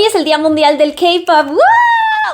es el Día Mundial del K-Pop. ¡Woo!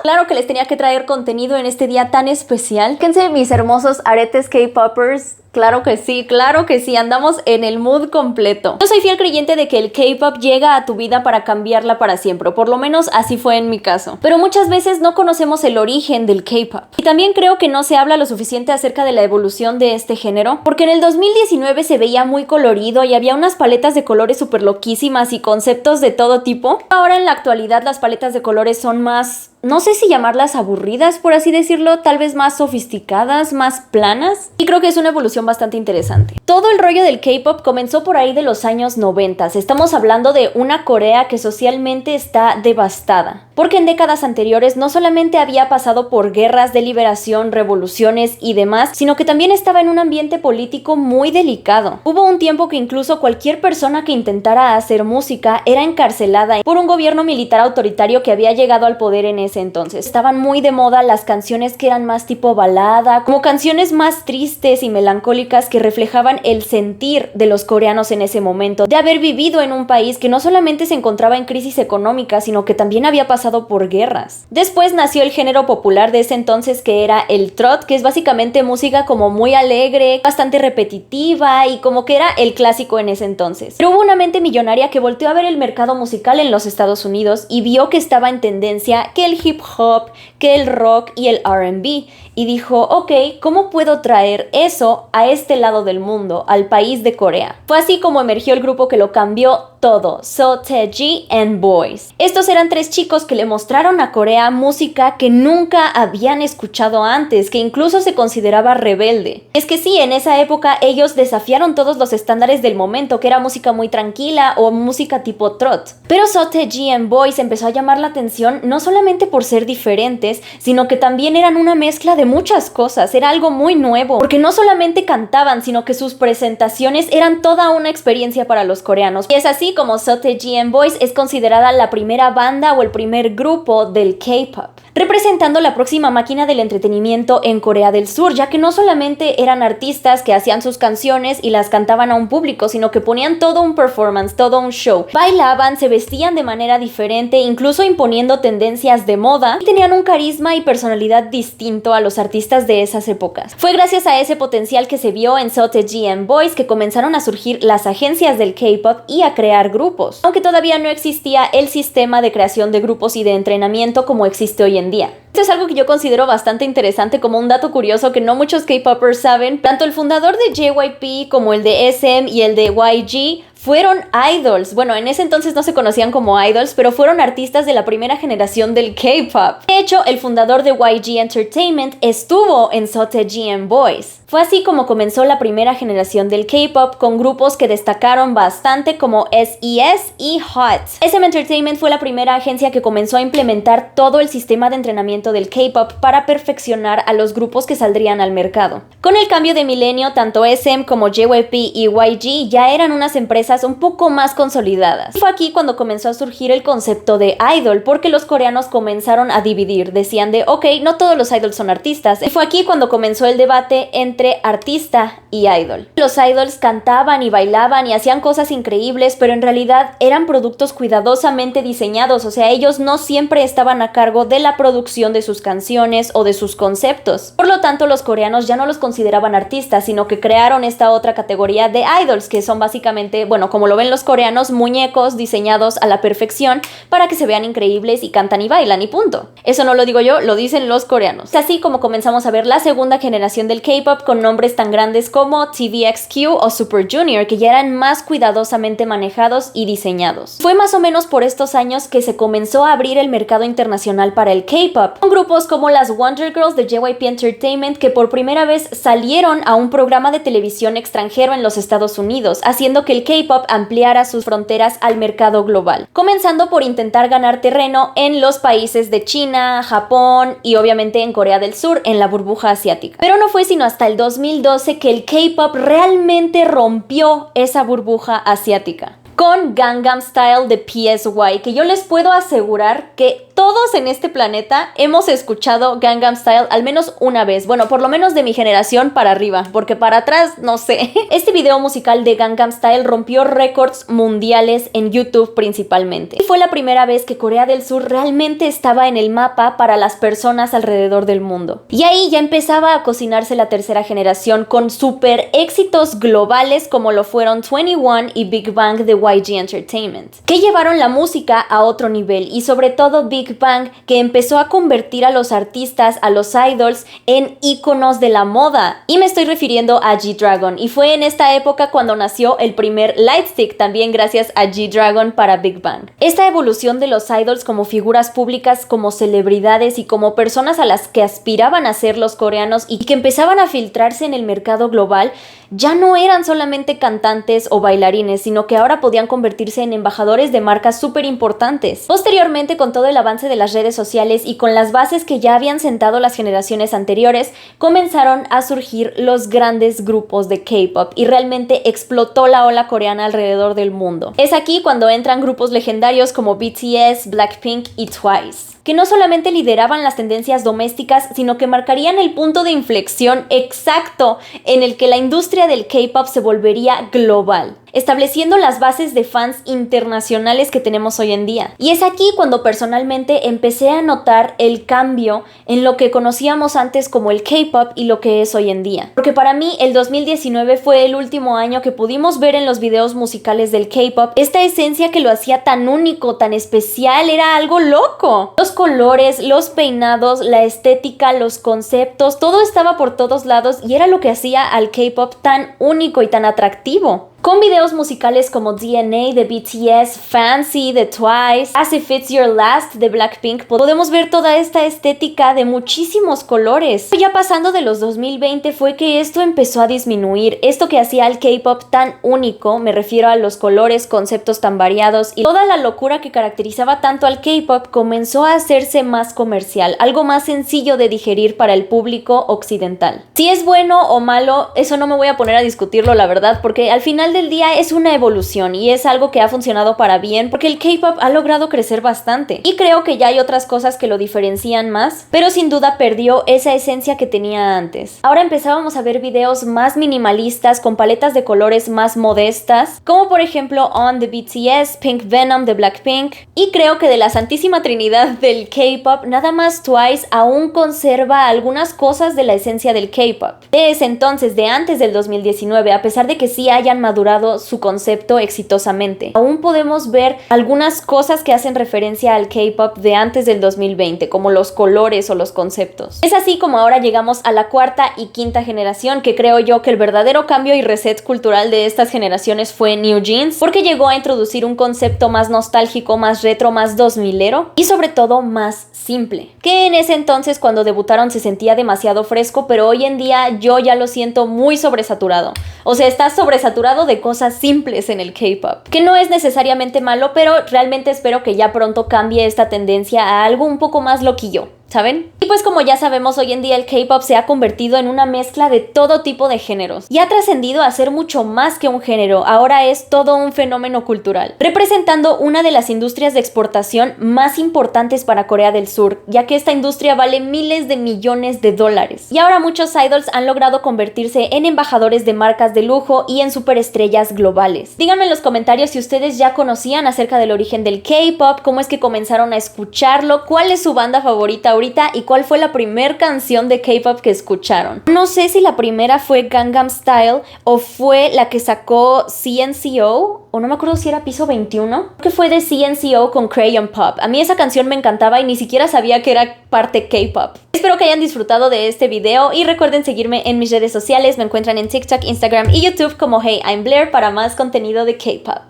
Claro que les tenía que traer contenido en este día tan especial. Fíjense, mis hermosos aretes K-Popers. Claro que sí, andamos en el mood completo. Yo soy fiel creyente de que el K-Pop llega a tu vida para cambiarla para siempre, por lo menos así fue en mi caso. Pero muchas veces no conocemos el origen del K-Pop. Y también creo que no se habla lo suficiente acerca de la evolución de este género, porque en el 2019 se veía muy colorido y había unas paletas de colores súper loquísimas y conceptos de todo tipo. Ahora en la actualidad las paletas de colores son más, no sé si llamarlas aburridas, por así decirlo, tal vez más sofisticadas, más planas. Y creo que es una evolución bastante interesante. Todo el rollo del K-Pop comenzó por ahí de los años 90. Estamos hablando de una Corea que socialmente está devastada, porque en décadas anteriores no solamente había pasado por guerras de liberación, revoluciones y demás, sino que también estaba en un ambiente político muy delicado. Hubo un tiempo que incluso cualquier persona que intentara hacer música era encarcelada por un gobierno militar autoritario que había llegado al poder en ese entonces. Estaban muy de moda las canciones que eran más tipo balada, como canciones más tristes y melancólicas que reflejaban el sentir de los coreanos en ese momento, de haber vivido en un país que no solamente se encontraba en crisis económica, sino que también había pasado por guerras. Después nació el género popular de ese entonces, que era el trot, que es básicamente música como muy alegre, bastante repetitiva y como que era el clásico en ese entonces. Pero hubo una mente millonaria que volteó a ver el mercado musical en los Estados Unidos y vio que estaba en tendencia que el hip hop, que el rock y el R&B, y dijo, ok, ¿cómo puedo traer eso a este lado del mundo, al país de Corea? Fue así como emergió el grupo que lo cambió todo, Seo-taeji and Boys. Estos eran 3 chicos que le mostraron a Corea música que nunca habían escuchado antes, que incluso se consideraba rebelde. Es que sí, en esa época ellos desafiaron todos los estándares del momento, que era música muy tranquila o música tipo trot. Pero Seo-taeji and Boys empezó a llamar la atención no solamente por ser diferentes, sino que también eran una mezcla de muchas cosas, era algo muy nuevo, porque no solamente cantaban, sino que sus presentaciones eran toda una experiencia para los coreanos. Y es así como Seo-taeji and Boys es considerada la primera banda o el primer grupo del K-Pop, representando la próxima máquina del entretenimiento en Corea del Sur, ya que no solamente eran artistas que hacían sus canciones y las cantaban a un público, sino que ponían todo un performance, todo un show. Bailaban, se vestían de manera diferente, incluso imponiendo tendencias de moda, y tenían un carisma y personalidad distinto a los artistas de esas épocas. Fue gracias a ese potencial que se vio en Seo-taeji and Boys que comenzaron a surgir las agencias del K-Pop y a crear grupos, aunque todavía no existía el sistema de creación de grupos y de entrenamiento como existe hoy en día. Esto es algo que yo considero bastante interesante, como un dato curioso que no muchos K-Popers saben. Tanto el fundador de JYP como el de SM y el de YG fueron idols. Bueno, en ese entonces no se conocían como idols, pero fueron artistas de la primera generación del K-Pop. De hecho, el fundador de YG Entertainment estuvo en Seo-taeji and Boys. Fue así como comenzó la primera generación del K-Pop, con grupos que destacaron bastante como SES y Hot. SM Entertainment fue la primera agencia que comenzó a implementar todo el sistema de entrenamiento del K-Pop para perfeccionar a los grupos que saldrían al mercado. Con el cambio de milenio, tanto SM como JYP y YG ya eran unas empresas un poco más consolidadas. Fue aquí cuando comenzó a surgir el concepto de idol, porque los coreanos comenzaron a dividir, decían de, ok, no todos los idols son artistas. Y fue aquí cuando comenzó el debate entre artista y idol. Los idols cantaban y bailaban y hacían cosas increíbles, pero en realidad eran productos cuidadosamente diseñados, o sea, ellos no siempre estaban a cargo de la producción de sus canciones o de sus conceptos. Por lo tanto, los coreanos ya no los consideraban artistas, sino que crearon esta otra categoría de idols, que son básicamente, bueno, como lo ven los coreanos, muñecos diseñados a la perfección para que se vean increíbles y cantan y bailan y punto. Eso no lo digo yo, lo dicen los coreanos. Es así como comenzamos a ver la segunda generación del K-Pop, con nombres tan grandes como TVXQ o Super Junior, que ya eran más cuidadosamente manejados y diseñados. Fue más o menos por estos años que se comenzó a abrir el mercado internacional para el K-Pop, con grupos como las Wonder Girls de JYP Entertainment, que por primera vez salieron a un programa de televisión extranjero en los Estados Unidos, haciendo que el K-Pop ampliara sus fronteras al mercado global, comenzando por intentar ganar terreno en los países de China, Japón y obviamente en Corea del Sur, en la burbuja asiática. Pero no fue sino hasta el 2012 que el K-Pop realmente rompió esa burbuja asiática. con Gangnam Style de PSY, que yo les puedo asegurar que todos en este planeta hemos escuchado Gangnam Style al menos una vez. Bueno, por lo menos de mi generación para arriba, porque para atrás no sé. Este video musical de Gangnam Style rompió récords mundiales en YouTube principalmente. Y fue la primera vez que Corea del Sur realmente estaba en el mapa para las personas alrededor del mundo. Y ahí ya empezaba a cocinarse la tercera generación con super éxitos globales como lo fueron 21 y Big Bang de YG Entertainment, que llevaron la música a otro nivel, y sobre todo Big Bang, que empezó a convertir a los artistas, a los idols, en íconos de la moda. Y me estoy refiriendo a G-Dragon, y fue en esta época cuando nació el primer Lightstick, también gracias a G-Dragon para Big Bang. Esta evolución de los idols como figuras públicas, como celebridades y como personas a las que aspiraban a ser los coreanos y que empezaban a filtrarse en el mercado global, ya no eran solamente cantantes o bailarines, sino que ahora podían convertirse en embajadores de marcas súper importantes. Posteriormente, con todo el avance de las redes sociales y con las bases que ya habían sentado las generaciones anteriores, comenzaron a surgir los grandes grupos de K-pop y realmente explotó la ola coreana alrededor del mundo. Es aquí cuando entran grupos legendarios como BTS, Blackpink y Twice, que no solamente lideraban las tendencias domésticas, sino que marcarían el punto de inflexión exacto en el que la industria del K-pop se volvería global, estableciendo las bases de fans internacionales que tenemos hoy en día. Y es aquí cuando personalmente empecé a notar el cambio en lo que conocíamos antes como el K-pop y lo que es hoy en día. Porque para mí el 2019 fue el último año que pudimos ver en los videos musicales del K-pop esta esencia que lo hacía tan único, tan especial, era algo loco. Los colores, los peinados, la estética, los conceptos, todo estaba por todos lados y era lo que hacía al K-pop tan único y tan atractivo. Con videos musicales como DNA de BTS, Fancy de Twice, As If It's Your Last de Blackpink, podemos ver toda esta estética de muchísimos colores. Ya pasando de los 2020 fue que esto empezó a disminuir. Esto que hacía al K-pop tan único, me refiero a los colores, conceptos tan variados y toda la locura que caracterizaba tanto al K-pop, comenzó a hacerse más comercial, algo más sencillo de digerir para el público occidental. Si es bueno o malo, eso no me voy a poner a discutirlo, la verdad, porque al final del día es una evolución y es algo que ha funcionado para bien porque el K-pop ha logrado crecer bastante y creo que ya hay otras cosas que lo diferencian más, pero sin duda perdió esa esencia que tenía antes. Ahora empezábamos a ver videos más minimalistas con paletas de colores más modestas, como por ejemplo On de BTS, Pink Venom de Blackpink, y creo que de la santísima trinidad del K-pop nada más Twice aún conserva algunas cosas de la esencia del K-pop. De ese entonces, de antes del 2019, a pesar de que sí hayan madurado su concepto exitosamente, aún podemos ver algunas cosas que hacen referencia al K-pop de antes del 2020, como los colores o los conceptos. Es así como ahora llegamos a la cuarta y quinta generación, que creo yo que el verdadero cambio y reset cultural de estas generaciones fue New Jeans, porque llegó a introducir un concepto más nostálgico, más retro, más 2000ero y sobre todo más simple, que en ese entonces cuando debutaron se sentía demasiado fresco, pero hoy en día yo ya lo siento muy sobresaturado. O sea, está sobresaturado de cosas simples en el K-pop, que no es necesariamente malo, pero realmente espero que ya pronto cambie esta tendencia a algo un poco más loquillo, ¿saben? Y pues como ya sabemos, hoy en día el K-pop se ha convertido en una mezcla de todo tipo de géneros y ha trascendido a ser mucho más que un género. Ahora es todo un fenómeno cultural, representando una de las industrias de exportación más importantes para Corea del Sur, ya que esta industria vale miles de millones de dólares. Y ahora muchos idols han logrado convertirse en embajadores de marcas de lujo y en superestrellas globales. Díganme en los comentarios si ustedes ya conocían acerca del origen del K-pop, cómo es que comenzaron a escucharlo, cuál es su banda favorita ahorita y cuál fue la primer canción de K-pop que escucharon. No sé si la primera fue Gangnam Style o fue la que sacó CNCO, o no me acuerdo si era Piso 21, que fue de CNCO con Crayon Pop. A mí esa canción me encantaba y ni siquiera sabía que era parte K-pop. Espero que hayan disfrutado de este video y recuerden seguirme en mis redes sociales. Me encuentran en TikTok, Instagram y YouTube como Hey I'm Blair para más contenido de K-pop.